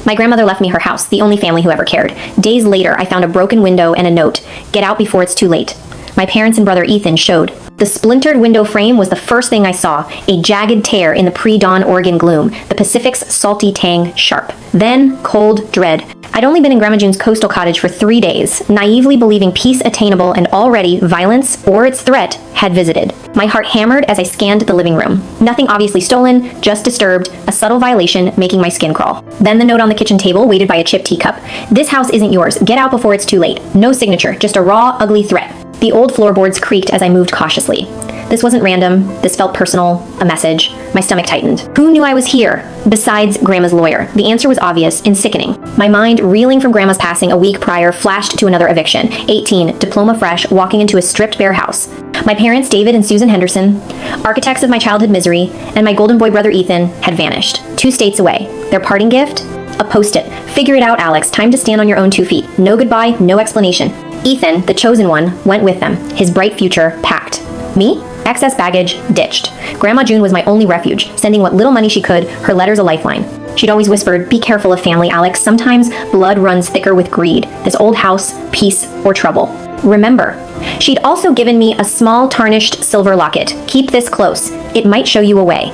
My grandmother left me her house, the only family who ever cared. Days later, I found a broken window and a note. Get out before it's too late. My parents and brother Ethan showed. The splintered window frame was the first thing I saw, a jagged tear in the pre-dawn Oregon gloom, the Pacific's salty tang sharp. Then, cold dread. I'd only been in Grandma June's coastal cottage for 3 days, naively believing peace attainable, and already violence, or its threat, had visited. My heart hammered as I scanned the living room. Nothing obviously stolen, just disturbed, a subtle violation making my skin crawl. Then the note on the kitchen table, weighted by a chipped teacup. This house isn't yours. Get out before it's too late. No signature, just a raw, ugly threat. The old floorboards creaked as I moved cautiously. This wasn't random. This felt personal, a message. My stomach tightened. Who knew I was here? Besides Grandma's lawyer. The answer was obvious and sickening. My mind, reeling from Grandma's passing a week prior, flashed to another eviction. 18, diploma fresh, walking into a stripped bare house. My parents, David and Susan Henderson, architects of my childhood misery, and my golden boy brother Ethan, had vanished. 2 states away. Their parting gift? A post-it. Figure it out, Alex. Time to stand on your own 2 feet. No goodbye, no explanation. Ethan, the chosen one, went with them, his bright future packed. Me? Excess baggage, ditched. Grandma June was my only refuge, sending what little money she could, her letters a lifeline. She'd always whispered, be careful of family, Alex. Sometimes blood runs thicker with greed. This old house, peace, or trouble. Remember. She'd also given me a small tarnished silver locket. Keep this close. It might show you a way.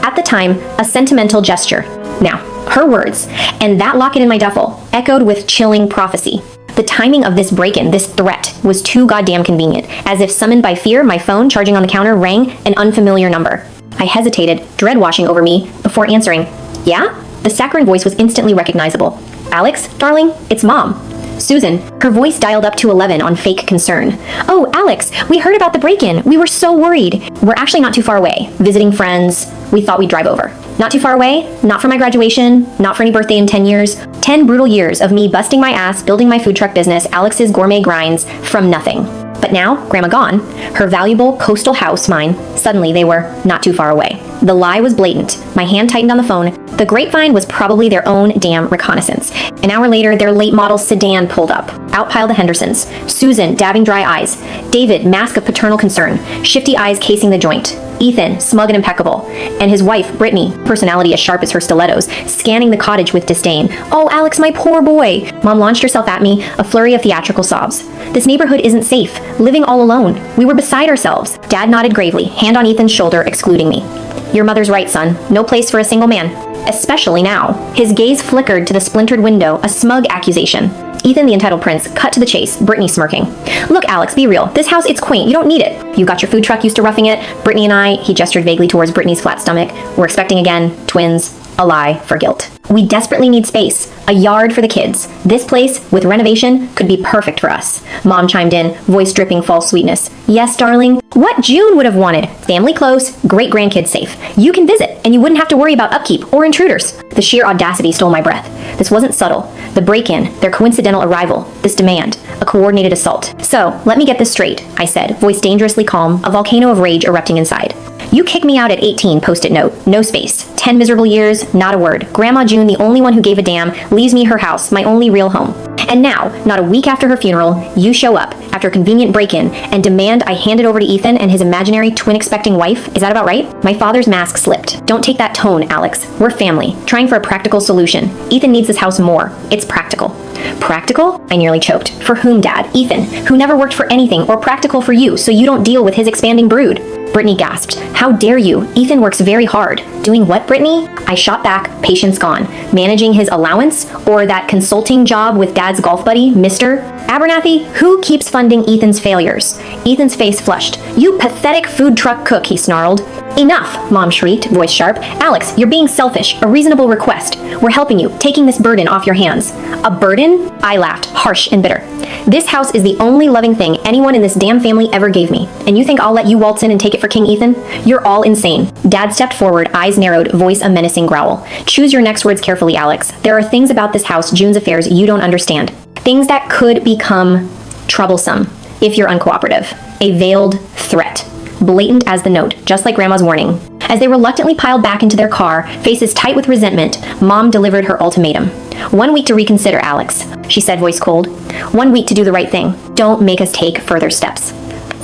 At the time, a sentimental gesture. Now, her words, and that locket in my duffel, echoed with chilling prophecy. The timing of this break-in, this threat, was too goddamn convenient. As if summoned by fear, my phone, charging on the counter, rang an unfamiliar number. I hesitated, dread washing over me, before answering. Yeah? The saccharine voice was instantly recognizable. Alex, darling, it's Mom. Susan, her voice dialed up to 11 on fake concern. Oh, Alex, we heard about the break-in. We were so worried. We're actually not too far away, visiting friends. We thought we'd drive over. Not too far away, not for my graduation, not for any birthday in 10 years. 10 brutal years of me busting my ass, building my food truck business, Alex's gourmet grinds, from nothing. But now, Grandma gone, her valuable coastal house mine, suddenly they were not too far away. The lie was blatant. My hand tightened on the phone. The grapevine was probably their own damn reconnaissance. An hour later, their late model sedan pulled up. Out piled the Hendersons. Susan, dabbing dry eyes. David, mask of paternal concern. Shifty eyes casing the joint. Ethan, smug and impeccable. And his wife, Brittany, personality as sharp as her stilettos, scanning the cottage with disdain. Oh, Alex, my poor boy. Mom launched herself at me, a flurry of theatrical sobs. This neighborhood isn't safe. Living all alone. We were beside ourselves. Dad nodded gravely, hand on Ethan's shoulder, excluding me. Your mother's right, son. No place for a single man. Especially now. His gaze flickered to the splintered window, a smug accusation. Ethan, the entitled prince, cut to the chase, Brittany smirking. Look, Alex, be real. This house, it's quaint. You don't need it. You got your food truck used to roughing it. Brittany and I, he gestured vaguely towards Brittany's flat stomach, we're expecting again, twins, a lie for guilt. We desperately need space, a yard for the kids. This place, with renovation, could be perfect for us. Mom chimed in, voice dripping false sweetness. Yes, darling. What June would have wanted. Family close, great grandkids safe. You can visit, and you wouldn't have to worry about upkeep or intruders. The sheer audacity stole my breath. This wasn't subtle. The break-in, their coincidental arrival, this demand, a coordinated assault. So, let me get this straight, I said, voice dangerously calm, a volcano of rage erupting inside. You kick me out at 18, post-it note, no space. 10 miserable years, not a word. Grandma June, the only one who gave a damn, leaves me her house, my only real home. And now, not a week after her funeral, you show up, after a convenient break-in, and demand I hand it over to Ethan and his imaginary twin-expecting wife? Is that about right? My father's mask slipped. Don't take that tone, Alex. We're family, trying for a practical solution. Ethan needs this house more. It's practical. Practical? I nearly choked. For whom, Dad? Ethan, who never worked for anything, or practical for you, so you don't deal with his expanding brood. Brittany gasped. How dare you? Ethan works very hard. Doing what, Brittany? I shot back, patience gone. Managing his allowance? Or that consulting job with Dad's golf buddy, Mr. Abernathy? Who keeps funding Ethan's failures? Ethan's face flushed. You pathetic food truck cook, he snarled. Enough, Mom shrieked, voice sharp. Alex, you're being selfish. A reasonable request. We're helping you, taking this burden off your hands. A burden? I laughed, harsh and bitter. This house is the only loving thing anyone in this damn family ever gave me. And you think I'll let you waltz in and take it for King Ethan? You're all insane. Dad stepped forward, eyes narrowed, voice a menacing growl. Choose your next words carefully, Alex. There are things about this house, June's affairs, you don't understand. Things that could become troublesome if you're uncooperative. A veiled threat. Blatant as the note, just like Grandma's warning. As they reluctantly piled back into their car, faces tight with resentment, Mom delivered her ultimatum. 1 week to reconsider, Alex, she said, voice cold. 1 week to do the right thing. Don't make us take further steps.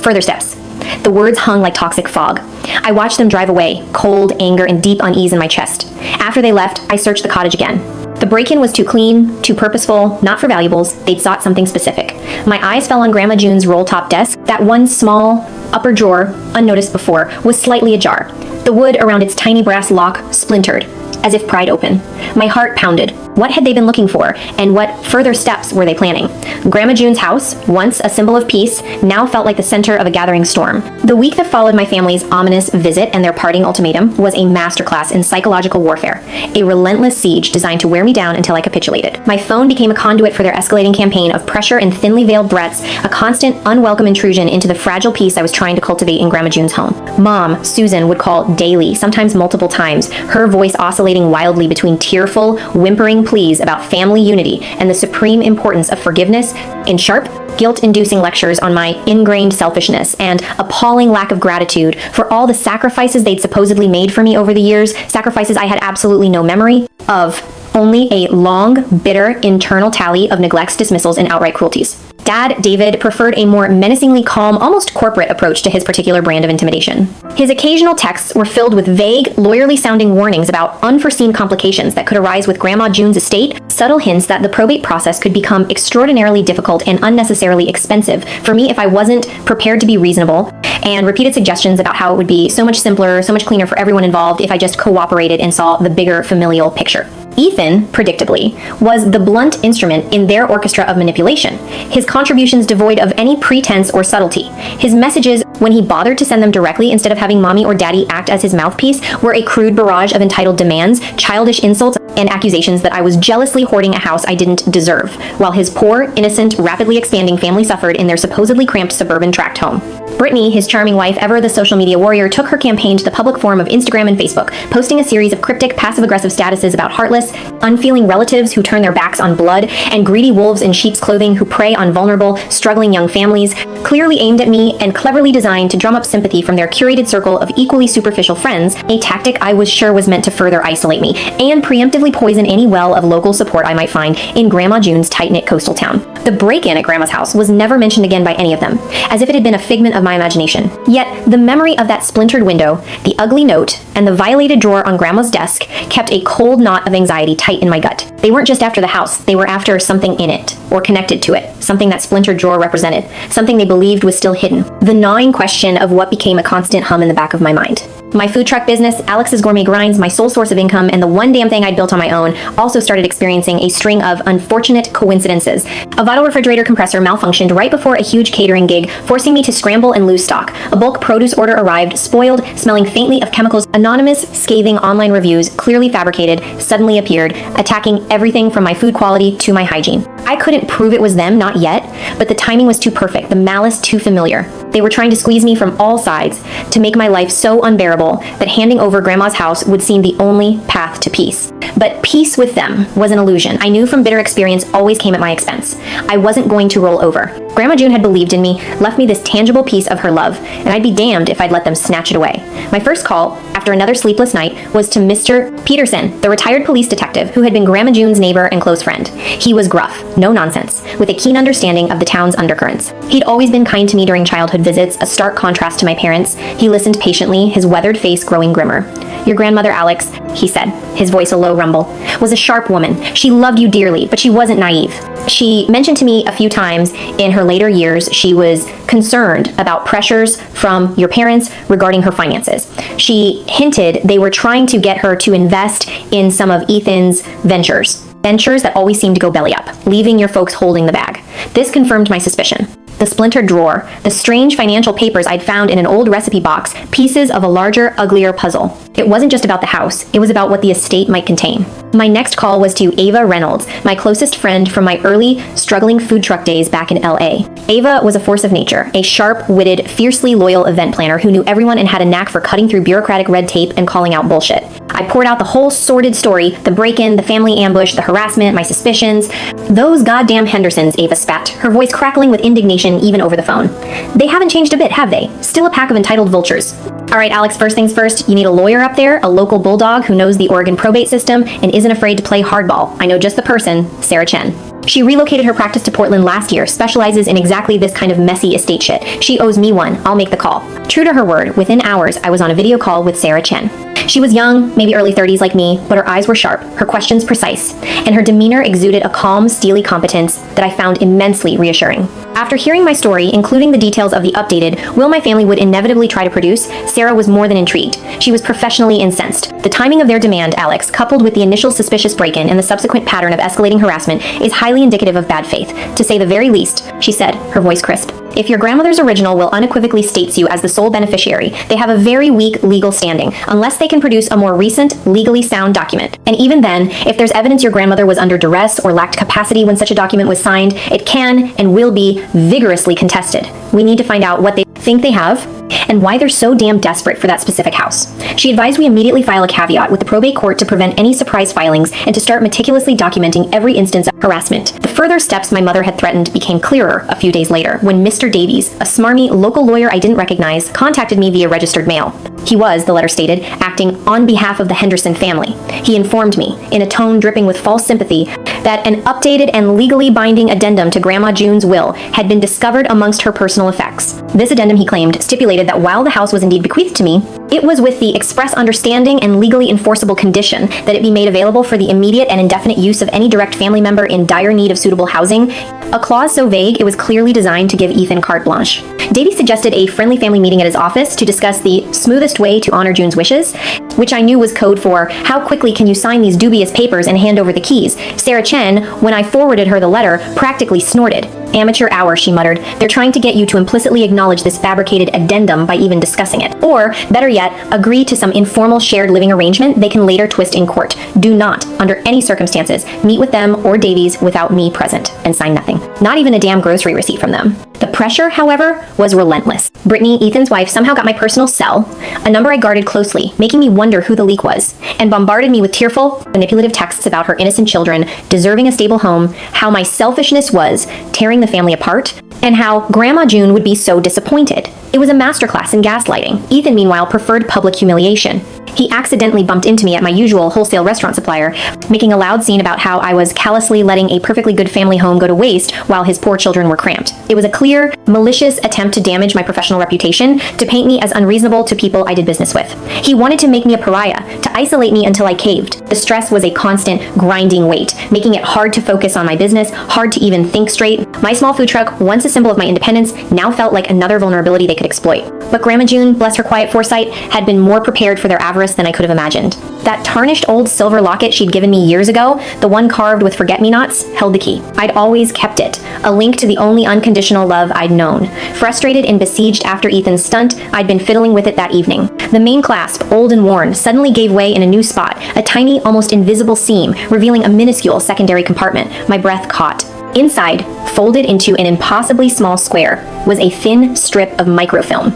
Further steps. The words hung like toxic fog. I watched them drive away, cold anger and deep unease in my chest. After they left, I searched the cottage again. The break-in was too clean, too purposeful, not for valuables. They'd sought something specific. My eyes fell on Grandma June's roll-top desk. That one small upper drawer, unnoticed before, was slightly ajar. The wood around its tiny brass lock splintered, as if pried open. My heart pounded. What had they been looking for, and what further steps were they planning? Grandma June's house, once a symbol of peace, now felt like the center of a gathering storm. The week that followed my family's ominous visit and their parting ultimatum was a masterclass in psychological warfare, a relentless siege designed to wear me down until I capitulated. My phone became a conduit for their escalating campaign of pressure and thinly veiled threats, a constant, unwelcome intrusion into the fragile peace I was trying to cultivate in Grandma June's home. Mom, Susan, would call daily, sometimes multiple times, her voice oscillating wildly between tearful, whimpering pleas about family unity and the supreme importance of forgiveness, in sharp, guilt-inducing lectures on my ingrained selfishness and appalling lack of gratitude for all the sacrifices they'd supposedly made for me over the years, sacrifices I had absolutely no memory of, only a long, bitter, internal tally of neglects, dismissals, and outright cruelties. Dad, David, preferred a more menacingly calm, almost corporate approach to his particular brand of intimidation. His occasional texts were filled with vague, lawyerly-sounding warnings about unforeseen complications that could arise with Grandma June's estate, subtle hints that the probate process could become extraordinarily difficult and unnecessarily expensive for me if I wasn't prepared to be reasonable, and repeated suggestions about how it would be so much simpler, so much cleaner for everyone involved if I just cooperated and saw the bigger familial picture. Ethan, predictably, was the blunt instrument in their orchestra of manipulation, his contributions devoid of any pretense or subtlety. His messages, when he bothered to send them directly instead of having mommy or daddy act as his mouthpiece, were a crude barrage of entitled demands, childish insults, and accusations that I was jealously hoarding a house I didn't deserve, while his poor, innocent, rapidly expanding family suffered in their supposedly cramped suburban tract home. Brittany, his charming wife, ever the social media warrior, took her campaign to the public forum of Instagram and Facebook, posting a series of cryptic, passive-aggressive statuses about heartless, unfeeling relatives who turn their backs on blood, and greedy wolves in sheep's clothing who prey on vulnerable, struggling young families, clearly aimed at me and cleverly designed to drum up sympathy from their curated circle of equally superficial friends, a tactic I was sure was meant to further isolate me, and preemptively poison any well of local support I might find in Grandma June's tight-knit coastal town. The break-in at Grandma's house was never mentioned again by any of them, as if it had been a figment of my imagination. Yet, the memory of that splintered window, the ugly note, and the violated drawer on Grandma's desk kept a cold knot of anxiety tight in my gut. They weren't just after the house, they were after something in it, or connected to it, something that splintered drawer represented, something they believed was still hidden. The gnawing question of what became a constant hum in the back of my mind. My food truck business, Alex's Gourmet Grinds, my sole source of income, and the one damn thing I'd built on my own, also started experiencing a string of unfortunate coincidences. A vital refrigerator compressor malfunctioned right before a huge catering gig, forcing me to scramble and lose stock. A bulk produce order arrived, spoiled, smelling faintly of chemicals. Anonymous, scathing online reviews, clearly fabricated, suddenly appeared, attacking everything from my food quality to my hygiene. I couldn't prove it was them, not yet, but the timing was too perfect, the malice too familiar. They were trying to squeeze me from all sides to make my life so unbearable that handing over Grandma's house would seem the only path to peace. But peace with them was an illusion. I knew from bitter experience always came at my expense. I wasn't going to roll over. Grandma June had believed in me, left me this tangible piece of her love, and I'd be damned if I'd let them snatch it away. My first call, after another sleepless night, was to Mr. Peterson, the retired police detective who had been Grandma June's neighbor and close friend. He was gruff, no nonsense, with a keen understanding of the town's undercurrents. He'd always been kind to me during childhood visits, a stark contrast to my parents. He listened patiently, his weathered face growing grimmer. Your grandmother, Alex, he said, his voice a low rumble, was a sharp woman. She loved you dearly, but she wasn't naive. She mentioned to me a few times in her later years she was concerned about pressures from your parents regarding her finances. She hinted they were trying to get her to invest in some of Ethan's ventures that always seemed to go belly up, leaving your folks holding the bag. This confirmed my suspicion. The splintered drawer, the strange financial papers I'd found in an old recipe box, pieces of a larger, uglier puzzle. It wasn't just about the house, it was about what the estate might contain. My next call was to Ava Reynolds, my closest friend from my early, struggling food truck days back in LA. Ava was a force of nature, a sharp-witted, fiercely loyal event planner who knew everyone and had a knack for cutting through bureaucratic red tape and calling out bullshit. I poured out the whole sordid story, the break-in, the family ambush, the harassment, my suspicions. Those goddamn Hendersons, Ava spat, her voice crackling with indignation even over the phone. They haven't changed a bit, have they? Still a pack of entitled vultures. All right, Alex, first things first, you need a lawyer up there, a local bulldog who knows the Oregon probate system and isn't afraid to play hardball. I know just the person, Sarah Chen. She relocated her practice to Portland last year, specializes in exactly this kind of messy estate shit. She owes me one. I'll make the call. True to her word, within hours, I was on a video call with Sarah Chen. She was young, maybe early 30s like me, but her eyes were sharp, her questions precise, and her demeanor exuded a calm, steely competence that I found immensely reassuring. After hearing my story, including the details of the updated will my family would inevitably try to produce, Sarah was more than intrigued. She was professionally incensed. The timing of their demand, Alex, coupled with the initial suspicious break-in and the subsequent pattern of escalating harassment, is highly indicative of bad faith, to say the very least, she said, her voice crisp. If your grandmother's original will unequivocally states you as the sole beneficiary, they have a very weak legal standing, unless they can produce a more recent, legally sound document. And even then, if there's evidence your grandmother was under duress or lacked capacity when such a document was signed, it can and will be vigorously contested. We need to find out what they think they have and why they're so damn desperate for that specific house. She advised we immediately file a caveat with the probate court to prevent any surprise filings and to start meticulously documenting every instance of harassment. The further steps my mother had threatened became clearer a few days later when Mr. Davies, a smarmy local lawyer I didn't recognize, contacted me via registered mail. He was, the letter stated, acting on behalf of the Henderson family. He informed me, in a tone dripping with false sympathy, that an updated and legally binding addendum to Grandma June's will had been discovered amongst her personal effects. This addendum, he claimed, stipulated that while the house was indeed bequeathed to me, it was with the express understanding and legally enforceable condition that it be made available for the immediate and indefinite use of any direct family member in dire need of suitable housing, a clause so vague it was clearly designed to give Ethan carte blanche. Davy suggested a friendly family meeting at his office to discuss the smoothest way to honor June's wishes, which I knew was code for, how quickly can you sign these dubious papers and hand over the keys? Sarah Chen, when I forwarded her the letter, practically snorted. Amateur hour, she muttered. They're trying to get you to implicitly acknowledge this fabricated addendum by even discussing it. Or, better yet, agree to some informal shared living arrangement they can later twist in court. Do not, under any circumstances, meet with them or Davies without me present, and sign nothing. Not even a damn grocery receipt from them. The pressure, however, was relentless. Brittany, Ethan's wife, somehow got my personal cell, a number I guarded closely, making me wonder who the leak was, and bombarded me with tearful, manipulative texts about her innocent children, deserving a stable home, how my selfishness was tearing the family apart, and how Grandma June would be so disappointed. It was a masterclass in gaslighting. Ethan, meanwhile, preferred public humiliation. He accidentally bumped into me at my usual wholesale restaurant supplier, making a loud scene about how I was callously letting a perfectly good family home go to waste while his poor children were cramped. It was a clear, malicious attempt to damage my professional reputation, to paint me as unreasonable to people I did business with. He wanted to make me a pariah, to isolate me until I caved. The stress was a constant, grinding weight, making it hard to focus on my business, hard to even think straight. My small food truck, once a symbol of my independence, now felt like another vulnerability they could exploit. But Grandma June, bless her quiet foresight, had been more prepared for their avarice than I could have imagined. That tarnished old silver locket she'd given me years ago, the one carved with forget-me-nots, held the key. I'd always kept it, a link to the only unconditional love I'd known. Frustrated and besieged after Ethan's stunt, I'd been fiddling with it that evening. The main clasp, old and worn, suddenly gave way in a new spot, a tiny, almost invisible seam, revealing a minuscule secondary compartment. My breath caught. Inside, folded into an impossibly small square, was a thin strip of microfilm.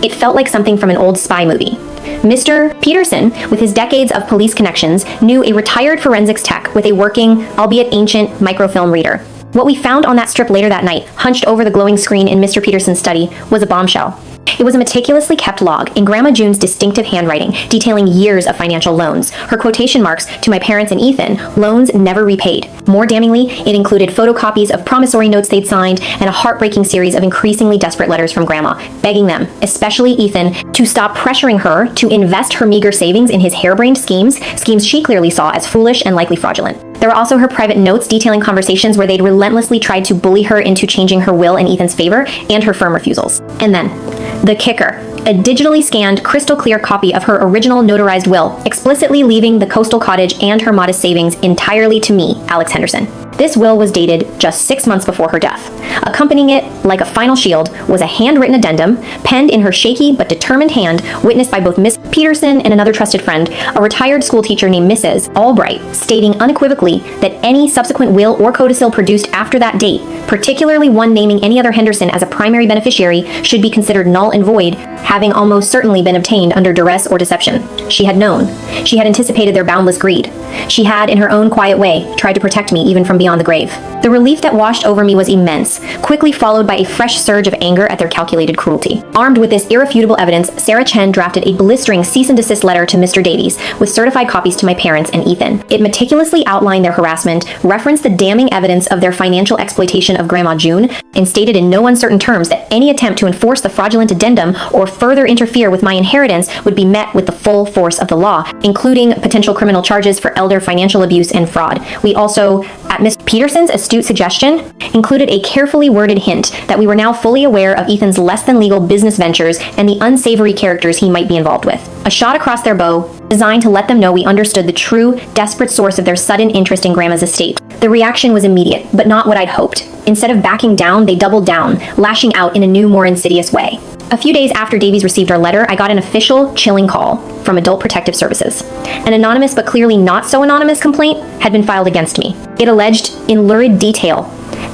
It felt like something from an old spy movie. Mr. Peterson, with his decades of police connections, knew a retired forensics tech with a working, albeit ancient, microfilm reader. What we found on that strip later that night, hunched over the glowing screen in Mr. Peterson's study, was a bombshell. It was a meticulously kept log in Grandma June's distinctive handwriting, detailing years of financial loans, her quotation marks to my parents and Ethan, loans never repaid. More damningly, it included photocopies of promissory notes they'd signed and a heartbreaking series of increasingly desperate letters from Grandma, begging them, especially Ethan, to stop pressuring her to invest her meager savings in his harebrained schemes she clearly saw as foolish and likely fraudulent. There were also her private notes detailing conversations where they'd relentlessly tried to bully her into changing her will in Ethan's favor, and her firm refusals. And then, the kicker. A digitally scanned, crystal clear copy of her original notarized will, explicitly leaving the coastal cottage and her modest savings entirely to me, Alex Henderson. This will was dated just 6 months before her death. Accompanying it, like a final shield, was a handwritten addendum, penned in her shaky but determined hand, witnessed by both Miss Peterson and another trusted friend, a retired school teacher named Mrs. Albright, stating unequivocally that any subsequent will or codicil produced after that date, particularly one naming any other Henderson as a primary beneficiary, should be considered null and void, having almost certainly been obtained under duress or deception. She had known. She had anticipated their boundless greed. She had, in her own quiet way, tried to protect me even from beyond beyond the grave. The relief that washed over me was immense, quickly followed by a fresh surge of anger at their calculated cruelty. Armed with this irrefutable evidence, Sarah Chen drafted a blistering cease and desist letter to Mr. Davies, with certified copies to my parents and Ethan. It meticulously outlined their harassment, referenced the damning evidence of their financial exploitation of Grandma June, and stated in no uncertain terms that any attempt to enforce the fraudulent addendum or further interfere with my inheritance would be met with the full force of the law, including potential criminal charges for elder financial abuse and fraud. We also, at Ms. Peterson's astute suggestion, included a carefully worded hint that we were now fully aware of Ethan's less-than-legal business ventures and the unsavory characters he might be involved with. A shot across their bow, designed to let them know we understood the true, desperate source of their sudden interest in Grandma's estate. The reaction was immediate, but not what I'd hoped. Instead of backing down, they doubled down, lashing out in a new, more insidious way. A few days after Davies received our letter, I got an official, chilling call from Adult Protective Services. An anonymous but clearly not so anonymous complaint had been filed against me. It alleged, in lurid detail,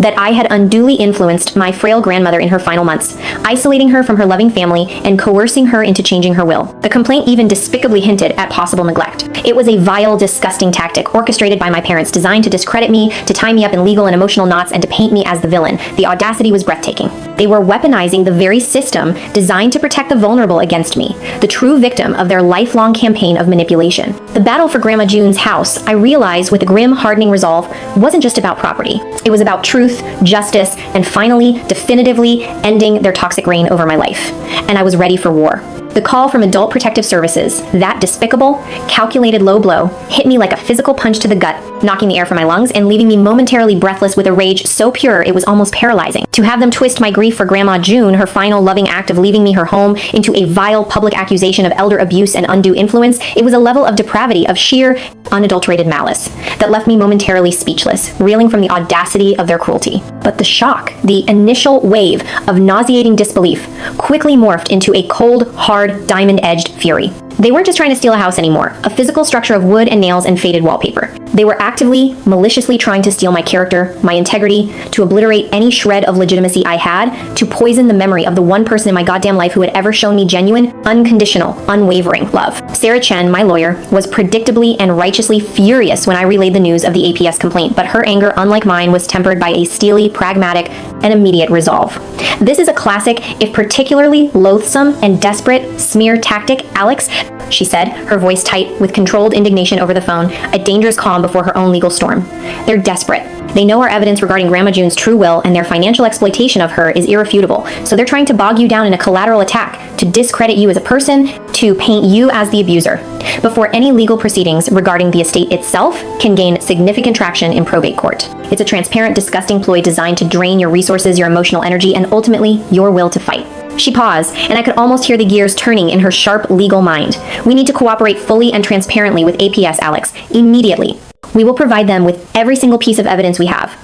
that I had unduly influenced my frail grandmother in her final months, isolating her from her loving family and coercing her into changing her will. The complaint even despicably hinted at possible neglect. It was a vile, disgusting tactic orchestrated by my parents, designed to discredit me, to tie me up in legal and emotional knots, and to paint me as the villain. The audacity was breathtaking. They were weaponizing the very system designed to protect the vulnerable against me, the true victim of their lifelong campaign of manipulation. The battle for Grandma June's house, I realized with a grim, hardening resolve, wasn't just about property. It was about truth, justice, and finally, definitively ending their toxic reign over my life. And I was ready for war. The call from Adult Protective Services, that despicable, calculated low blow, hit me like a physical punch to the gut, knocking the air from my lungs and leaving me momentarily breathless with a rage so pure it was almost paralyzing. To have them twist my grief for Grandma June, her final loving act of leaving me her home, into a vile public accusation of elder abuse and undue influence, it was a level of depravity, of sheer, unadulterated malice, that left me momentarily speechless, reeling from the audacity of their cruelty. But the shock, the initial wave of nauseating disbelief, quickly morphed into a cold, hard, diamond-edged fury. They weren't just trying to steal a house anymore, a physical structure of wood and nails and faded wallpaper. They were actively, maliciously trying to steal my character, my integrity, to obliterate any shred of legitimacy I had, to poison the memory of the one person in my goddamn life who had ever shown me genuine, unconditional, unwavering love. Sarah Chen, my lawyer, was predictably and righteously furious when I relayed the news of the APS complaint, but her anger, unlike mine, was tempered by a steely, pragmatic, and immediate resolve. This is a classic, if particularly loathsome and desperate, smear tactic, Alex, she said, her voice tight with controlled indignation over the phone, a dangerous calm before her own legal storm. They're desperate. They know our evidence regarding Grandma June's true will and their financial exploitation of her is irrefutable, so they're trying to bog you down in a collateral attack, to discredit you as a person, to paint you as the abuser, before any legal proceedings regarding the estate itself can gain significant traction in probate court. It's a transparent, disgusting ploy designed to drain your resources, your emotional energy, and ultimately, your will to fight. She paused, and I could almost hear the gears turning in her sharp legal mind. We need to cooperate fully and transparently with APS, Alex, immediately. We will provide them with every single piece of evidence we have.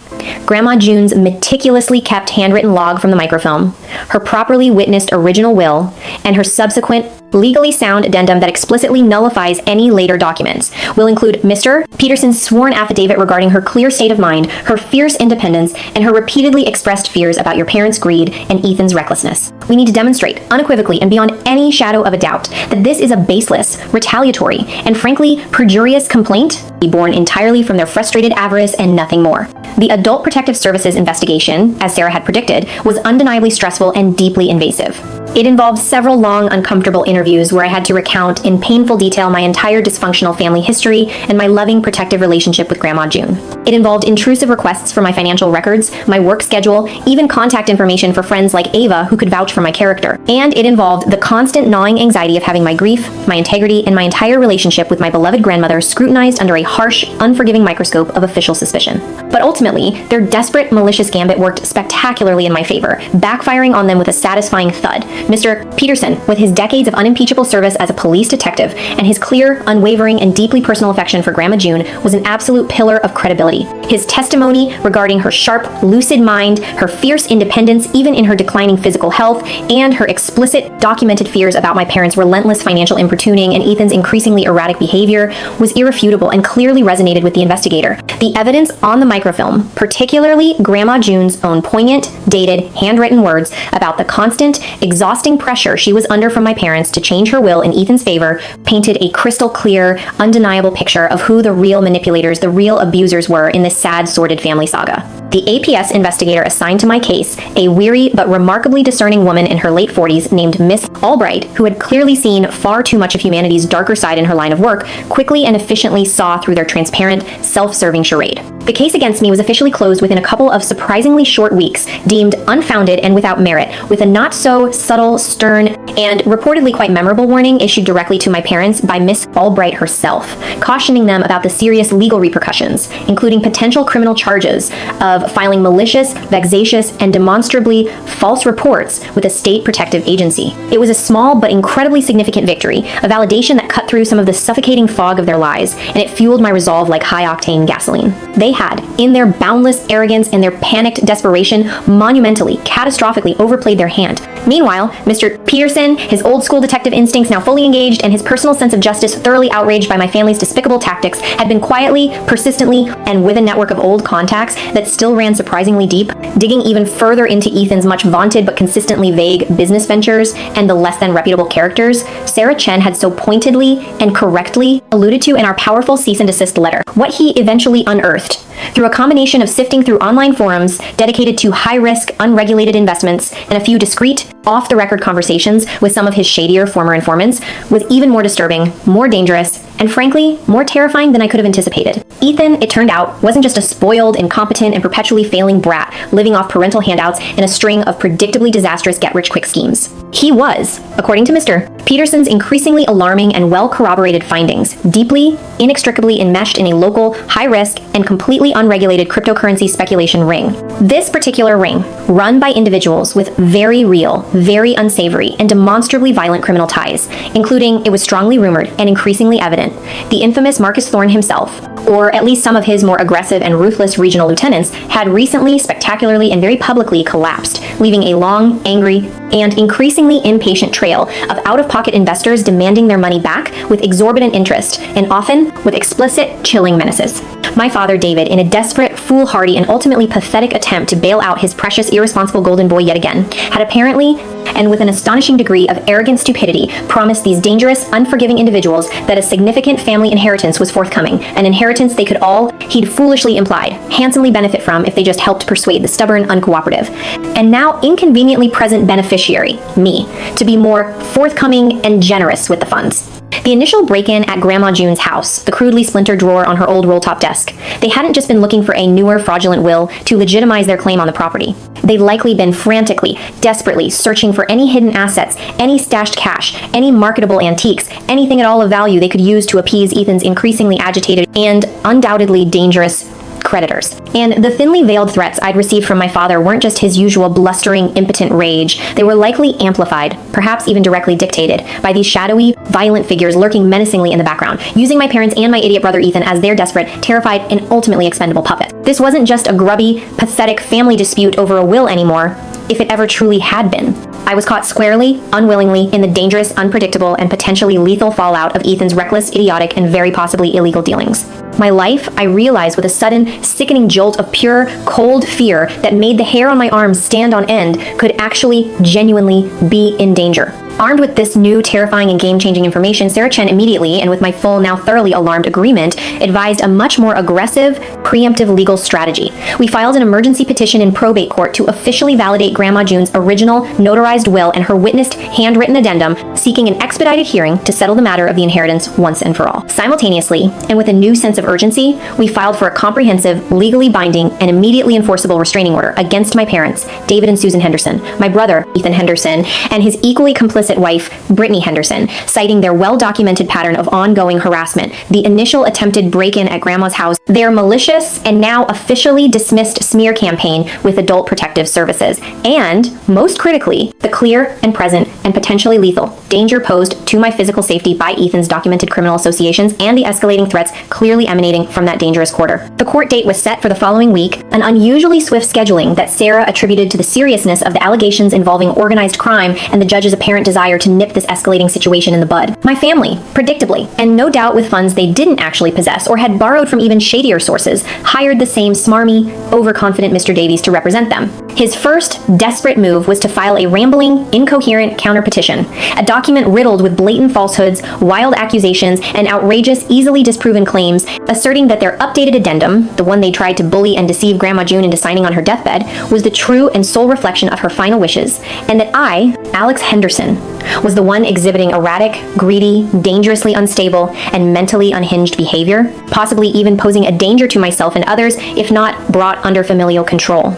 Grandma June's meticulously kept handwritten log from the microfilm, her properly witnessed original will, and her subsequent legally sound addendum that explicitly nullifies any later documents. Will include Mr. Peterson's sworn affidavit regarding her clear state of mind, her fierce independence, and her repeatedly expressed fears about your parents' greed and Ethan's recklessness. We need to demonstrate, unequivocally and beyond any shadow of a doubt, that this is a baseless, retaliatory, and frankly, perjurious complaint born entirely from their frustrated avarice and nothing more. The Adult Protective Services investigation, as Sarah had predicted, was undeniably stressful and deeply invasive. It involved several long, uncomfortable interviews where I had to recount in painful detail my entire dysfunctional family history and my loving, protective relationship with Grandma June. It involved intrusive requests for my financial records, my work schedule, even contact information for friends like Ava who could vouch for my character. And it involved the constant gnawing anxiety of having my grief, my integrity, and my entire relationship with my beloved grandmother scrutinized under a harsh, unforgiving microscope of official suspicion. But ultimately, their desperate, malicious gambit worked spectacularly in my favor, backfiring on them with a satisfying thud. Mr. Peterson, with his decades of unimpeachable service as a police detective and his clear, unwavering, and deeply personal affection for Grandma June, was an absolute pillar of credibility. His testimony regarding her sharp, lucid mind, her fierce independence even in her declining physical health, and her explicit, documented fears about my parents' relentless financial importuning and Ethan's increasingly erratic behavior was irrefutable and clearly resonated with the investigator. The evidence on the microfilm, particularly Grandma June's own poignant, dated, handwritten words about the constant, exhausting pressure she was under from my parents to change her will in Ethan's favor, painted a crystal clear, undeniable picture of who the real manipulators, the real abusers were in this this sad, sordid family saga. The APS investigator assigned to my case, a weary but remarkably discerning woman in her late 40s named Miss Albright, who had clearly seen far too much of humanity's darker side in her line of work, quickly and efficiently saw through their transparent, self-serving charade. The case against me was officially closed within a couple of surprisingly short weeks, deemed unfounded and without merit, with a not-so-subtle, stern, and reportedly quite memorable warning issued directly to my parents by Miss Albright herself, cautioning them about the serious legal repercussions, including potential criminal charges of filing malicious, vexatious, and demonstrably false reports with a state protective agency. It was a small but incredibly significant victory, a validation that cut through some of the suffocating fog of their lies, and it fueled my resolve like high-octane gasoline. They had, in their boundless arrogance and their panicked desperation, monumentally, catastrophically overplayed their hand. Meanwhile, Mr. Peterson, his old-school detective instincts now fully engaged and his personal sense of justice thoroughly outraged by my family's despicable tactics, had been quietly, persistently, and with a network of old contacts that still ran surprisingly deep, digging even further into Ethan's much vaunted but consistently vague business ventures and the less than reputable characters Sarah Chen had so pointedly and correctly alluded to in our powerful cease and desist letter. What he eventually unearthed, through a combination of sifting through online forums dedicated to high-risk, unregulated investments and a few discreet, off-the-record conversations with some of his shadier former informants, was even more disturbing, more dangerous, and frankly, more terrifying than I could have anticipated. Ethan, it turned out, wasn't just a spoiled, incompetent, and perpetually failing brat living off parental handouts and a string of predictably disastrous get-rich-quick schemes. He was, according to Mr. Peterson's increasingly alarming and well-corroborated findings, deeply, inextricably enmeshed in a local, high-risk, and completely unregulated cryptocurrency speculation ring. This particular ring, run by individuals with very real, very unsavory, and demonstrably violent criminal ties, including, it was strongly rumored and increasingly evident, the infamous Marcus Thorne himself, or at least some of his more aggressive and ruthless regional lieutenants, had recently, spectacularly, and very publicly collapsed, leaving a long, angry, and increasingly impatient trail of out-of-pocket investors demanding their money back with exorbitant interest, and often with explicit, chilling menaces. My father, David, in a desperate, foolhardy, and ultimately pathetic attempt to bail out his precious, irresponsible golden boy yet again, had apparently, and with an astonishing degree of arrogant stupidity, promised these dangerous, unforgiving individuals that a significant family inheritance was forthcoming, an inheritance they could all, he'd foolishly implied, handsomely benefit from if they just helped persuade the stubborn, uncooperative, and now inconveniently present beneficiary, me, to be more forthcoming and generous with the funds. The initial break-in at Grandma June's house, the crudely splintered drawer on her old roll-top desk, they hadn't just been looking for a newer fraudulent will to legitimize their claim on the property. They'd likely been frantically, desperately searching for any hidden assets, any stashed cash, any marketable antiques, anything at all of value they could use to appease Ethan's increasingly agitated and undoubtedly dangerous creditors. And the thinly veiled threats I'd received from my father weren't just his usual blustering, impotent rage. They were likely amplified, perhaps even directly dictated, by these shadowy, violent figures lurking menacingly in the background, using my parents and my idiot brother Ethan as their desperate, terrified, and ultimately expendable puppet. This wasn't just a grubby, pathetic family dispute over a will anymore, if it ever truly had been. I was caught squarely, unwillingly, in the dangerous, unpredictable, and potentially lethal fallout of Ethan's reckless, idiotic, and very possibly illegal dealings. My life, I realized with a sudden, sickening jolt of pure, cold fear that made the hair on my arms stand on end, could actually, genuinely be in danger. Armed with this new, terrifying, and game-changing information, Sarah Chen immediately, and with my full, now thoroughly alarmed agreement, advised a much more aggressive, preemptive legal strategy. We filed an emergency petition in probate court to officially validate Grandma June's original, notarized will and her witnessed, handwritten addendum, seeking an expedited hearing to settle the matter of the inheritance once and for all. Simultaneously, and with a new sense of urgency, we filed for a comprehensive, legally binding, and immediately enforceable restraining order against my parents, David and Susan Henderson, my brother, Ethan Henderson, and his equally complicit wife, Brittany Henderson, citing their well-documented pattern of ongoing harassment, the initial attempted break-in at Grandma's house, their malicious and now officially dismissed smear campaign with Adult Protective Services, and, most critically, the clear and present and potentially lethal danger posed to my physical safety by Ethan's documented criminal associations and the escalating threats clearly emanating from that dangerous quarter. The court date was set for the following week, an unusually swift scheduling that Sarah attributed to the seriousness of the allegations involving organized crime and the judge's apparent desire desire to nip this escalating situation in the bud. My family, predictably, and no doubt with funds they didn't actually possess or had borrowed from even shadier sources, hired the same smarmy, overconfident Mr. Davies to represent them. His first desperate move was to file a rambling, incoherent counter-petition, a document riddled with blatant falsehoods, wild accusations, and outrageous, easily disproven claims, asserting that their updated addendum, the one they tried to bully and deceive Grandma June into signing on her deathbed, was the true and sole reflection of her final wishes, and that I, Alex Henderson, was the one exhibiting erratic, greedy, dangerously unstable, and mentally unhinged behavior, possibly even posing a danger to myself and others if not brought under familial control.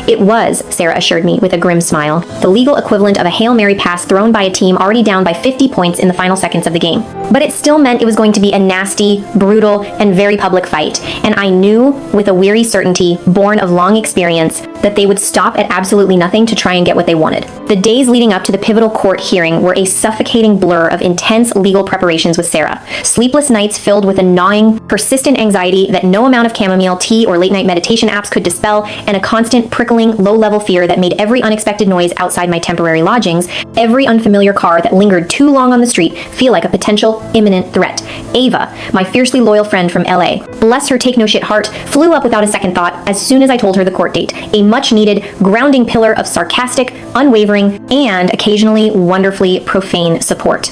It was, Sarah assured me with a grim smile, the legal equivalent of a Hail Mary pass thrown by a team already down by 50 points in the final seconds of the game. But it still meant it was going to be a nasty, brutal, and very public fight, and I knew, with a weary certainty, born of long experience, that they would stop at absolutely nothing to try and get what they wanted. The days leading up to the pivotal court hearing were a suffocating blur of intense legal preparations with Sarah, sleepless nights filled with a gnawing, persistent anxiety that no amount of chamomile tea or late-night meditation apps could dispel, and a constant prickling, low-level fear that made every unexpected noise outside my temporary lodgings, every unfamiliar car that lingered too long on the street, feel like a potential imminent threat. Ava, my fiercely loyal friend from LA, bless her take-no-shit heart, flew up without a second thought as soon as I told her the court date, a much-needed, grounding pillar of sarcastic, unwavering, and occasionally wonderfully profane support.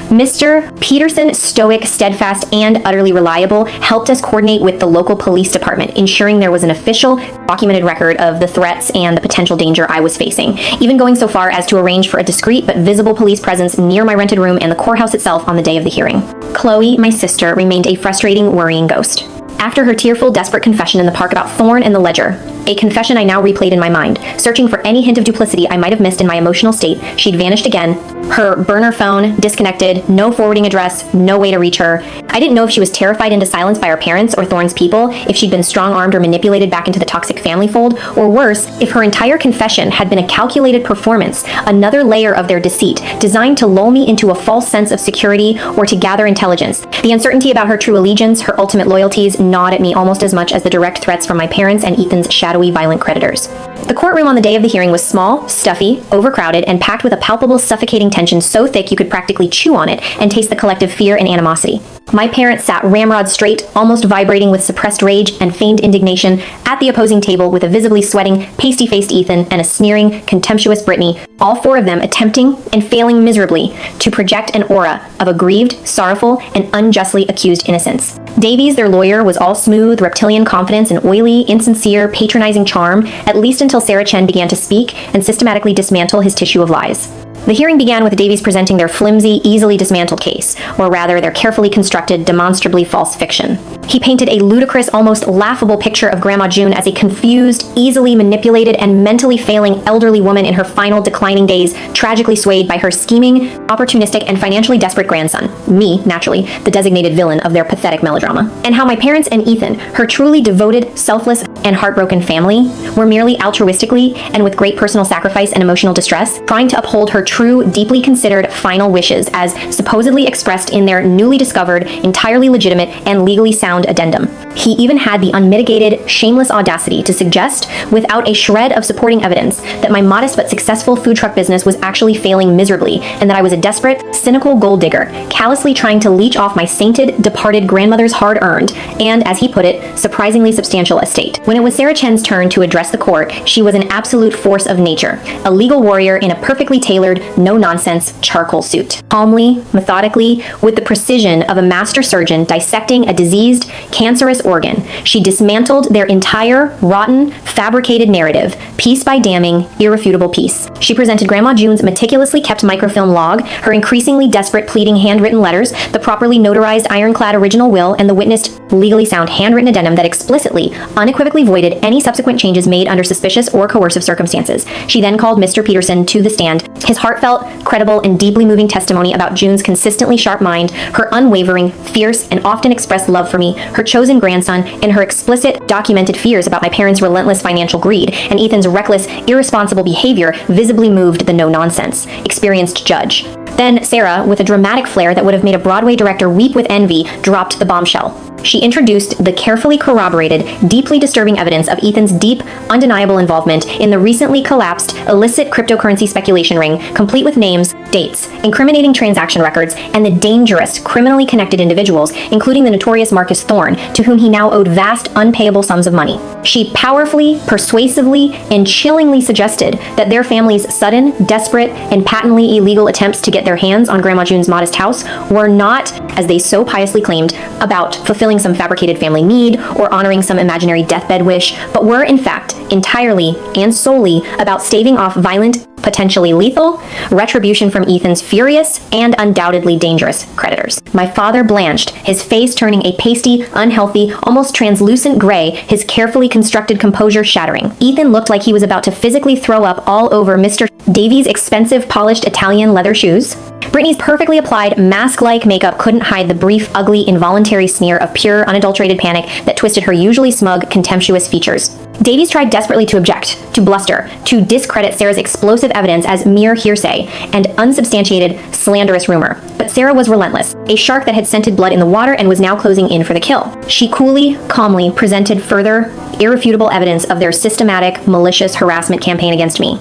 Mr. Peterson, stoic, steadfast, and utterly reliable, helped us coordinate with the local police department, ensuring there was an official, documented record of the threats and the potential danger I was facing, even going so far as to arrange for a discreet but visible police presence near my rented room and the courthouse itself on the day of the hearing. Chloe, my sister, remained a frustrating, worrying ghost. After her tearful, desperate confession in the park about Thorne and the ledger, a confession I now replayed in my mind, searching for any hint of duplicity I might have missed in my emotional state, she'd vanished again, her burner phone disconnected, no forwarding address, no way to reach her. I didn't know if she was terrified into silence by her parents or Thorne's people, if she'd been strong-armed or manipulated back into the toxic family fold, or worse, if her entire confession had been a calculated performance, another layer of their deceit, designed to lull me into a false sense of security or to gather intelligence. The uncertainty about her true allegiance, her ultimate loyalties, gnawed at me almost as much as the direct threats from my parents and Ethan's shadowy, violent creditors. The courtroom on the day of the hearing was small, stuffy, overcrowded, and packed with a palpable, suffocating tension so thick you could practically chew on it and taste the collective fear and animosity. My parents sat ramrod straight, almost vibrating with suppressed rage and feigned indignation, at the opposing table with a visibly sweating, pasty-faced Ethan and a sneering, contemptuous Brittany, all four of them attempting and failing miserably to project an aura of aggrieved, sorrowful, and unjustly accused innocence. Davies, their lawyer, was all smooth, reptilian confidence and oily, insincere, patronizing charm, at least until Sarah Chen began to speak and systematically dismantle his tissue of lies. The hearing began with Davies presenting their flimsy, easily dismantled case, or rather their carefully constructed, demonstrably false fiction. He painted a ludicrous, almost laughable picture of Grandma June as a confused, easily manipulated, and mentally failing elderly woman in her final declining days, tragically swayed by her scheming, opportunistic, and financially desperate grandson, me, naturally, the designated villain of their pathetic melodrama. And how my parents and Ethan, her truly devoted, selfless, and heartbroken family, were merely altruistically, and with great personal sacrifice and emotional distress, trying to uphold her true, deeply considered final wishes as supposedly expressed in their newly discovered, entirely legitimate, and legally sound addendum. He even had the unmitigated, shameless audacity to suggest, without a shred of supporting evidence, that my modest but successful food truck business was actually failing miserably, and that I was a desperate, cynical gold digger, callously trying to leech off my sainted, departed grandmother's hard-earned, and, as he put it, surprisingly substantial estate. When it was Sarah Chen's turn to address the court, she was an absolute force of nature, a legal warrior in a perfectly tailored, no-nonsense charcoal suit. Calmly, methodically, with the precision of a master surgeon dissecting a diseased, cancerous organ, she dismantled their entire, rotten, fabricated narrative, piece by damning, irrefutable piece. She presented Grandma June's meticulously kept microfilm log, her increasingly desperate pleading handwritten letters, the properly notarized ironclad original will, and the witnessed, legally sound handwritten addendum that explicitly, unequivocally voided any subsequent changes made under suspicious or coercive circumstances. She then called Mr. Peterson to the stand. His heartfelt, credible, and deeply moving testimony about June's consistently sharp mind, her unwavering, fierce, and often expressed love for me, her chosen grandson, and her explicit, documented fears about my parents' relentless financial greed, and Ethan's reckless, irresponsible behavior visibly moved the no-nonsense, experienced judge. Then Sarah, with a dramatic flair that would have made a Broadway director weep with envy, dropped the bombshell. She introduced the carefully corroborated, deeply disturbing evidence of Ethan's deep, undeniable involvement in the recently collapsed illicit cryptocurrency speculation ring, complete with names, dates, incriminating transaction records, and the dangerous, criminally connected individuals, including the notorious Marcus Thorne, to whom he now owed vast, unpayable sums of money. She powerfully, persuasively, and chillingly suggested that their family's sudden, desperate, and patently illegal attempts to get their hands on Grandma June's modest house were not, as they so piously claimed, about fulfilling some fabricated family need or honoring some imaginary deathbed wish, but were in fact entirely and solely about staving off violent, potentially lethal, retribution from Ethan's furious and undoubtedly dangerous creditors. My father blanched, his face turning a pasty, unhealthy, almost translucent gray, his carefully constructed composure shattering. Ethan looked like he was about to physically throw up all over Mr. Davies' expensive polished Italian leather shoes. Brittany's perfectly applied, mask-like makeup couldn't hide the brief, ugly, involuntary sneer of pure, unadulterated panic that twisted her usually smug, contemptuous features. Davies tried desperately to object, to bluster, to discredit Sarah's explosive evidence as mere hearsay and unsubstantiated, slanderous rumor. But Sarah was relentless, a shark that had scented blood in the water and was now closing in for the kill. She coolly, calmly presented further, irrefutable evidence of their systematic, malicious harassment campaign against me.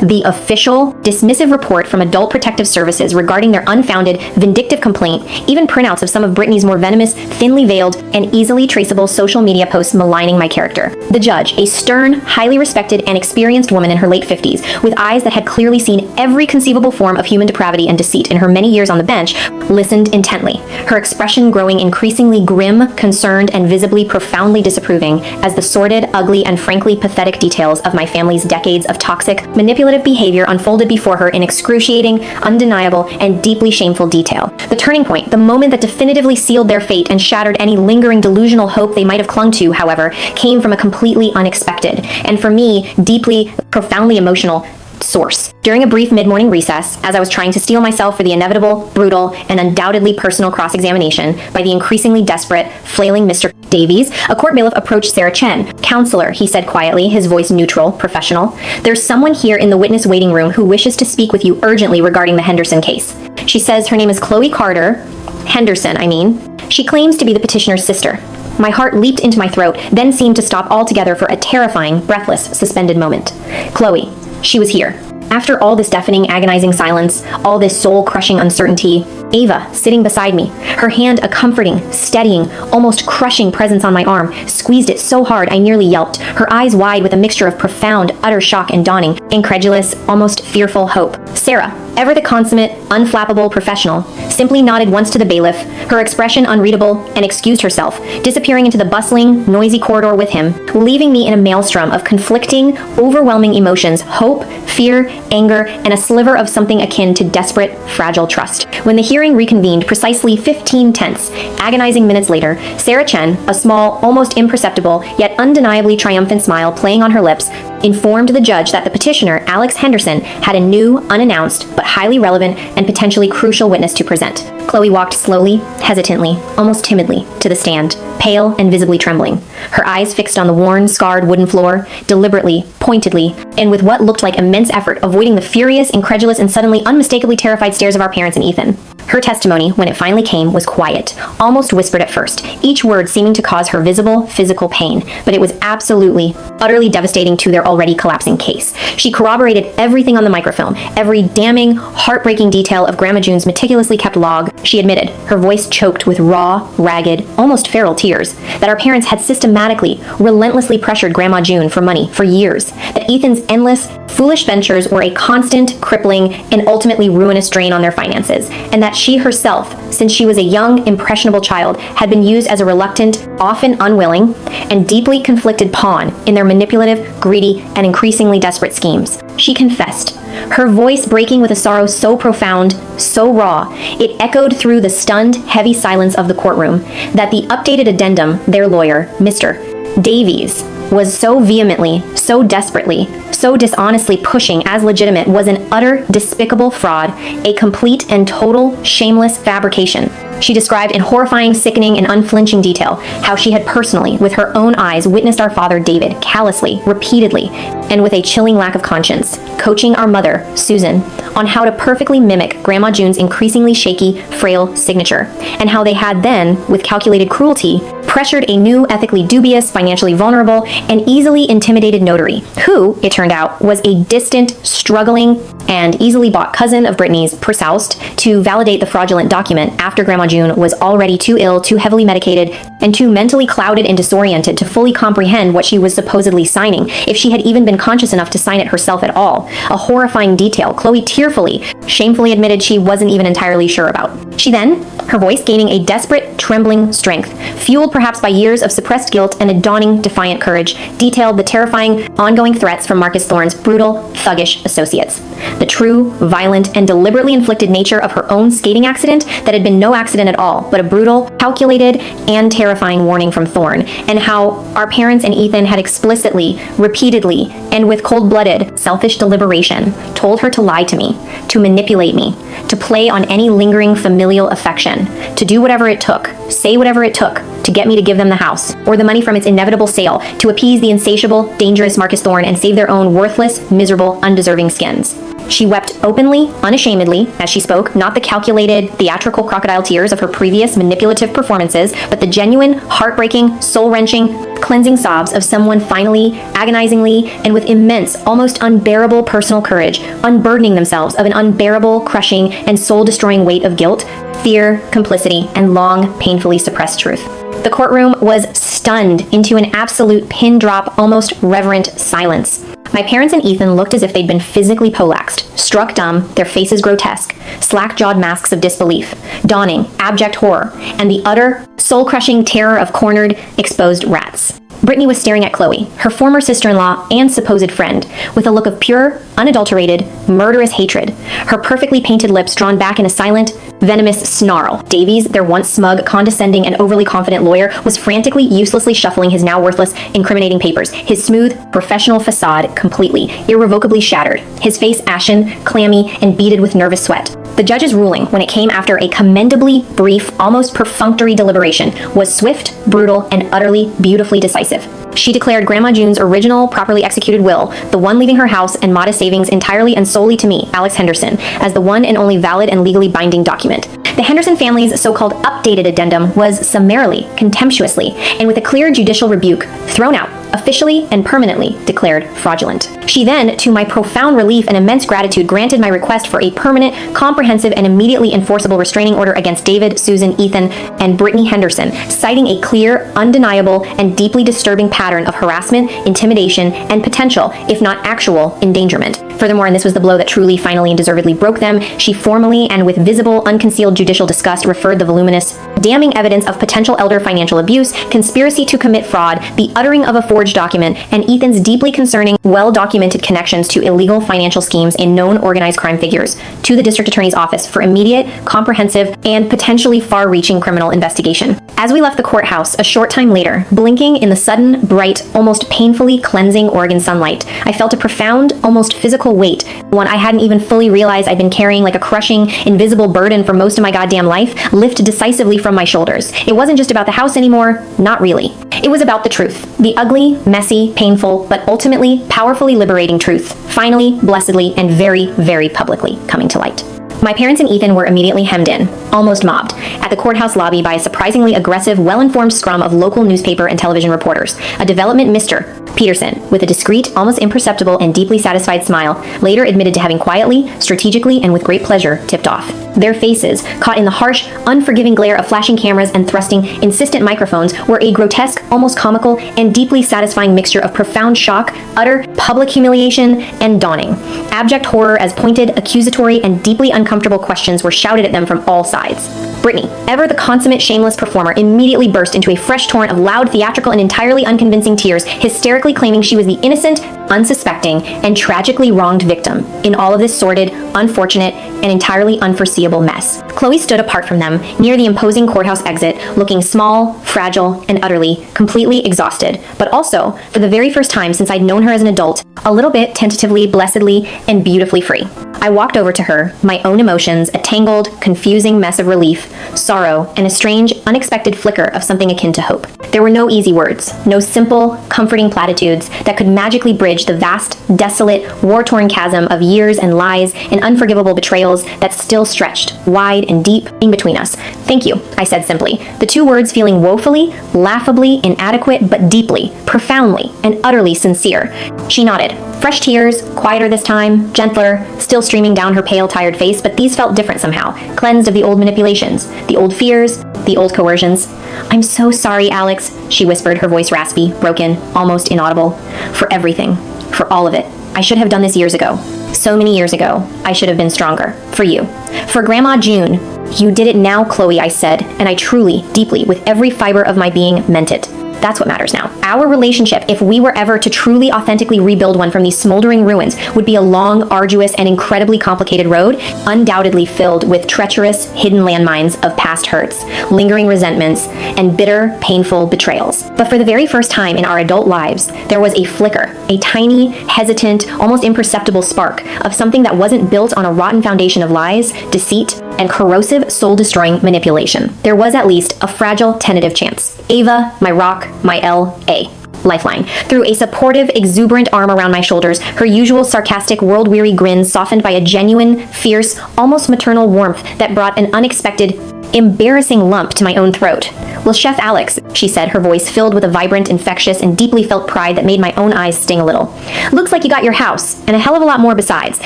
The official, dismissive report from Adult Protective Services regarding their unfounded, vindictive complaint, even printouts of some of Brittany's more venomous, thinly veiled, and easily traceable social media posts maligning my character. The judge, a stern, highly respected, and experienced woman in her late 50s, with eyes that had clearly seen every conceivable form of human depravity and deceit in her many years on the bench, listened intently, her expression growing increasingly grim, concerned, and visibly profoundly disapproving as the sordid, ugly, and frankly pathetic details of my family's decades of toxic, manipulative behavior unfolded before her in excruciating, undeniable, and deeply shameful detail. The turning point, the moment that definitively sealed their fate and shattered any lingering delusional hope they might have clung to, however, came from a completely unexpected, and for me, deeply, profoundly emotional source. During a brief mid-morning recess, as I was trying to steel myself for the inevitable, brutal, and undoubtedly personal cross-examination by the increasingly desperate, flailing Mr. Davies, a court bailiff approached Sarah Chen. "Counselor," he said quietly, his voice neutral, professional, "there's someone here in the witness waiting room who wishes to speak with you urgently regarding the Henderson case. She says her name is Chloe Carter, Henderson, I mean. She claims to be the petitioner's sister." My heart leaped into my throat, then seemed to stop altogether for a terrifying, breathless, suspended moment. Chloe. She was here. After all this deafening, agonizing silence, all this soul-crushing uncertainty, Ava, sitting beside me, her hand a comforting, steadying, almost crushing presence on my arm, squeezed it so hard I nearly yelped, her eyes wide with a mixture of profound, utter shock and dawning, incredulous, almost fearful hope. Sarah, ever the consummate, unflappable professional, simply nodded once to the bailiff, her expression unreadable, and excused herself, disappearing into the bustling, noisy corridor with him, leaving me in a maelstrom of conflicting, overwhelming emotions, hope, fear, anger, and a sliver of something akin to desperate, fragile trust. When the hearing reconvened precisely 15 tense, agonizing minutes later, Sarah Chen, a small, almost imperceptible, yet undeniably triumphant smile playing on her lips, informed the judge that the petitioner, Alex Henderson, had a new, unannounced, but highly relevant and potentially crucial witness to present. Chloe walked slowly, hesitantly, almost timidly, to the stand, pale and visibly trembling, her eyes fixed on the worn, scarred wooden floor, deliberately, pointedly, and with what looked like immense effort, avoiding the furious, incredulous, and suddenly unmistakably terrified stares of our parents and Ethan. Her testimony, when it finally came, was quiet, almost whispered at first, each word seeming to cause her visible, physical pain, but it was absolutely, utterly devastating to their already collapsing case. She corroborated everything on the microfilm, every damning, heartbreaking detail of Grandma June's meticulously kept log. She admitted, her voice choked with raw, ragged, almost feral tears, that our parents had systematically, relentlessly pressured Grandma June for money for years, that Ethan's endless, foolish ventures were a constant, crippling, and ultimately ruinous drain on their finances, and that she herself, since she was a young, impressionable child, had been used as a reluctant, often unwilling, and deeply conflicted pawn in their manipulative, greedy, and increasingly desperate schemes. She confessed, her voice breaking with a sorrow so profound, so raw, it echoed through the stunned, heavy silence of the courtroom, that the updated addendum, their lawyer, Mr. Davies, was so vehemently, so desperately, so dishonestly pushing as legitimate was an utter, despicable fraud, a complete and total, shameless fabrication. She described in horrifying, sickening, and unflinching detail how she had personally, with her own eyes, witnessed our father David callously, repeatedly, and with a chilling lack of conscience, coaching our mother, Susan, on how to perfectly mimic Grandma June's increasingly shaky, frail signature, and how they had then, with calculated cruelty, pressured a new, ethically dubious, financially vulnerable, and easily intimidated notary, who, it turned out, was a distant, struggling, and easily bought cousin of Brittany's, persoused, to validate the fraudulent document after Grandma June was already too ill, too heavily medicated, and too mentally clouded and disoriented to fully comprehend what she was supposedly signing, if she had even been conscious enough to sign it herself at all. A horrifying detail Chloe tearfully, shamefully admitted she wasn't even entirely sure about. She then, her voice gaining a desperate, trembling strength, fueled perhaps by years of suppressed guilt and a dawning, defiant courage, detailed the terrifying, ongoing threats from Marcus Thorne's brutal, thuggish associates. The true, violent, and deliberately inflicted nature of her own skating accident that had been no accident at all, but a brutal, calculated, and terrifying warning from Thorne, and how our parents and Ethan had explicitly, repeatedly, and with cold-blooded, selfish deliberation, told her to lie to me, to manipulate me, to play on any lingering familial affection, to do whatever it took, say whatever it took, to get me to give them the house, or the money from its inevitable sale, to appease the insatiable, dangerous Marcus Thorne and save their own worthless, miserable, undeserving skins. She wept openly, unashamedly, as she spoke, not the calculated, theatrical crocodile tears of her previous manipulative performances, but the genuine, heartbreaking, soul-wrenching, cleansing sobs of someone finally, agonizingly, and with immense, almost unbearable personal courage, unburdening themselves of an unbearable, crushing, and soul-destroying weight of guilt, fear, complicity, and long, painfully suppressed truth. The courtroom was stunned into an absolute pin-drop, almost reverent silence. My parents and Ethan looked as if they'd been physically poleaxed, struck dumb, their faces grotesque, slack-jawed masks of disbelief, dawning, abject horror, and the utter, soul-crushing terror of cornered, exposed rats. Brittany was staring at Chloe, her former sister-in-law and supposed friend, with a look of pure, unadulterated, murderous hatred, her perfectly painted lips drawn back in a silent, venomous snarl. Davies, their once smug, condescending, and overly confident lawyer, was frantically, uselessly shuffling his now worthless, incriminating papers, his smooth, professional facade completely, irrevocably shattered, his face ashen, clammy, and beaded with nervous sweat. The judge's ruling, when it came after a commendably brief, almost perfunctory deliberation, was swift, brutal, and utterly, beautifully decisive. She declared Grandma June's original, properly executed will, the one leaving her house and modest savings entirely and solely to me, Alex Henderson, as the one and only valid and legally binding document. The Henderson family's so-called updated addendum was summarily, contemptuously, and with a clear judicial rebuke, thrown out, officially and permanently declared fraudulent. She then, to my profound relief and immense gratitude, granted my request for a permanent, comprehensive, and immediately enforceable restraining order against David, Susan, Ethan, and Brittany Henderson, citing a clear, undeniable, and deeply disturbing pattern of harassment, intimidation, and potential, if not actual, endangerment. Furthermore, and this was the blow that truly, finally, and deservedly broke them, she formally and with visible, unconcealed judicial disgust referred the voluminous, damning evidence of potential elder financial abuse, conspiracy to commit fraud, the uttering of a forged document, and Ethan's deeply concerning, well-documented connections to illegal financial schemes in known organized crime figures to the district attorney's office for immediate, comprehensive, and potentially far-reaching criminal investigation. As we left the courthouse a short time later, blinking in the sudden, bright, almost painfully cleansing Oregon sunlight, I felt a profound, almost physical weight, one I hadn't even fully realized I'd been carrying like a crushing, invisible burden for most of my goddamn life, lift decisively from my shoulders. It wasn't just about the house anymore, not really. It was about the truth. The ugly, messy, painful, but ultimately powerfully liberating truth, finally, blessedly, and very, very publicly coming to light. My parents and Ethan were immediately hemmed in, almost mobbed, at the courthouse lobby by a surprisingly aggressive, well-informed scrum of local newspaper and television reporters. A development Mr. Peterson, with a discreet, almost imperceptible, and deeply satisfied smile, later admitted to having quietly, strategically, and with great pleasure tipped off. Their faces, caught in the harsh, unforgiving glare of flashing cameras and thrusting, insistent microphones, were a grotesque, almost comical, and deeply satisfying mixture of profound shock, utter, public humiliation, and dawning. Abject horror as pointed, accusatory, and deeply uncomfortable questions were shouted at them from all sides. Brittany, ever the consummate shameless performer, immediately burst into a fresh torrent of loud, theatrical, and entirely unconvincing tears, hysterically claiming she was the innocent, unsuspecting, and tragically wronged victim in all of this sordid, unfortunate, and entirely unforeseeable mess. Chloe stood apart from them, near the imposing courthouse exit, looking small, fragile, and utterly, completely exhausted, but also, for the very first time since I'd known her as an adult, a little bit tentatively, blessedly, and beautifully free. I walked over to her, my own emotions a tangled, confusing mess of relief, sorrow, and a strange, unexpected flicker of something akin to hope. There were no easy words, no simple, comforting platitudes that could magically bridge the vast, desolate, war-torn chasm of years and lies and unforgivable betrayals that still stretched, wide and deep, in between us. "Thank you," I said simply, the two words feeling woefully, laughably inadequate, but deeply, profoundly, and utterly sincere. She nodded. Fresh tears, quieter this time, gentler, still streaming down her pale, tired face, but these felt different somehow, cleansed of the old manipulations, the old fears, the old coercions. "I'm so sorry, Alex," she whispered, her voice raspy, broken, almost inaudible. "For everything. For all of it. I should have done this years ago. So many years ago. I should have been stronger. For you. For Grandma June." "You did it now, Chloe," I said, and I truly, deeply, with every fiber of my being, meant it. That's what matters now. Our relationship, if we were ever to truly authentically rebuild one from these smoldering ruins, would be a long, arduous, and incredibly complicated road, undoubtedly filled with treacherous, hidden landmines of past hurts, lingering resentments, and bitter, painful betrayals. But for the very first time in our adult lives, there was a flicker, a tiny, hesitant, almost imperceptible spark of something that wasn't built on a rotten foundation of lies, deceit, and corrosive, soul-destroying manipulation. There was at least a fragile, tentative chance. Ava, my rock, my L.A. lifeline. Through a supportive, exuberant arm around my shoulders, her usual sarcastic, world-weary grin softened by a genuine, fierce, almost maternal warmth that brought an unexpected, embarrassing lump to my own throat. "Well, Chef Alex," she said, her voice filled with a vibrant, infectious, and deeply felt pride that made my own eyes sting a little. "Looks like you got your house, and a hell of a lot more besides.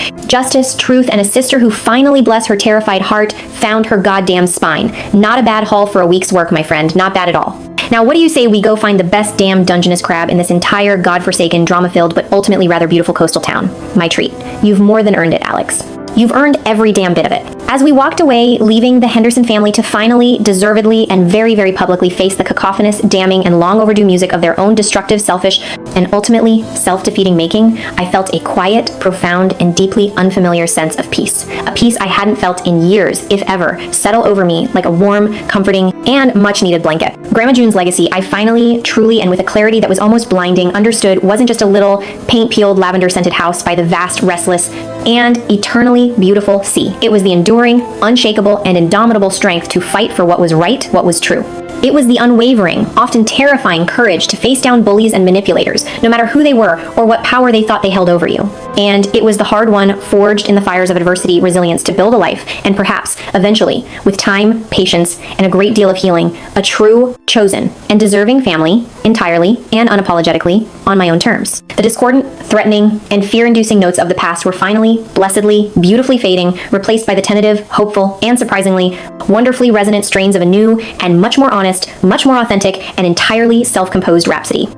Justice, truth, and a sister who finally, bless her terrified heart, found her goddamn spine. Not a bad haul for a week's work, my friend. Not bad at all. Now, what do you say we go find the best damn Dungeness crab in this entire godforsaken, drama-filled, but ultimately rather beautiful coastal town? My treat. You've more than earned it, Alex. You've earned every damn bit of it." As we walked away, leaving the Henderson family to finally, deservedly, and very, very publicly face the cacophonous, damning, and long overdue music of their own destructive, selfish, and ultimately self-defeating making, I felt a quiet, profound, and deeply unfamiliar sense of peace. A peace I hadn't felt in years, if ever, settle over me like a warm, comforting, and much-needed blanket. Grandma June's legacy, I finally, truly, and with a clarity that was almost blinding, understood wasn't just a little paint-peeled, lavender-scented house by the vast, restless, and eternally beautiful sea. It was the enduring, unshakable, and indomitable strength to fight for what was right, what was true. It was the unwavering, often terrifying courage to face down bullies and manipulators, no matter who they were or what power they thought they held over you. And it was the hard-won, forged in the fires of adversity resilience to build a life, and perhaps, eventually, with time, patience, and a great deal of healing, a true, chosen, and deserving family, entirely and unapologetically, on my own terms. The discordant, threatening, and fear-inducing notes of the past were finally, blessedly, beautifully fading, replaced by the tentative, hopeful, and surprisingly, wonderfully resonant strains of a new and much more honest, much more authentic, and entirely self-composed rhapsody.